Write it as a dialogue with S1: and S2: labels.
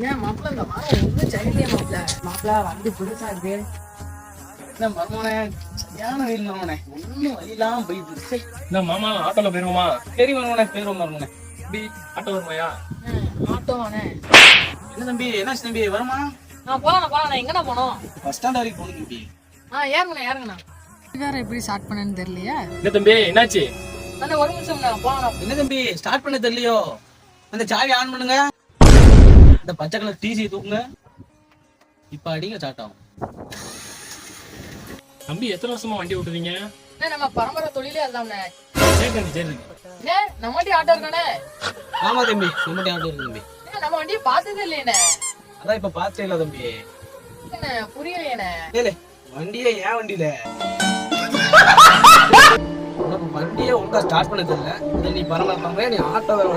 S1: ஏன் மாப்பிள்ள இந்த வாரம் ஒன்றும் சரியில்லையே மாப்பிள்ள வந்து புதுசா இருக்கு.
S2: என்ன மர்மோனே சரியான வெயில் மர்மோனே, ஒன்னும் வழியெல்லாம் போயிட்டு.
S3: என்ன மாமா ஆட்டோல போயிருவோமா?
S2: சரி மர்மோனே, போயிருவோம் மர்மோனே.
S3: எப்படி ஆட்டோ வருமாயா?
S1: ஆட்டோவானே?
S2: என்ன தம்பி, என்னாச்சு தம்பி, வருமா?
S1: போலாம் எங்கண்ணா போனோம்?
S2: பஸ் ஸ்டாண்ட் வரைக்கும் போகணும் தம்பி.
S1: ஏறுங்கண்ணா வேற எப்படி ஸ்டார்ட் பண்ணேன்னு தெரியலையா?
S3: என்ன தம்பி என்னாச்சு?
S1: ஒரு நிமிஷம் போலாம்.
S2: என்ன தம்பி ஸ்டார்ட் பண்ண தெரியலையோ? அந்த சாவி ஆன் பண்ணுங்க, இந்த பச்சை கலர் டிசி தூக்குங்க, இப்ப அடிங்க ஸ்டார்ட் ஆகும்.
S3: தம்பி எத்தனை வருஷமா வண்டி ஓட்டுறீங்க?
S1: நம்ம பரம்பரை தொழிலே அதுதானே.
S3: சரி தம்பி சரி.
S1: நம்ம வண்டி ஆட்டோ இருக்கானே?
S2: ஆமா தம்பி, நம்ம ஆட்டோ இருக்கு தம்பி.
S1: நம்ம வண்டியை பார்த்ததே இல்லையே.
S2: அதான் இப்ப பார்த்தே இல்ல தம்பி.
S1: புரியலையே.
S2: வண்டியே ஏன் வண்டியில வண்டியே ஒழுங்கா ஸ்டார்ட் பண்ண தெரியல. நீ பரவாயில்ல, நீ ஆட்டோ வேற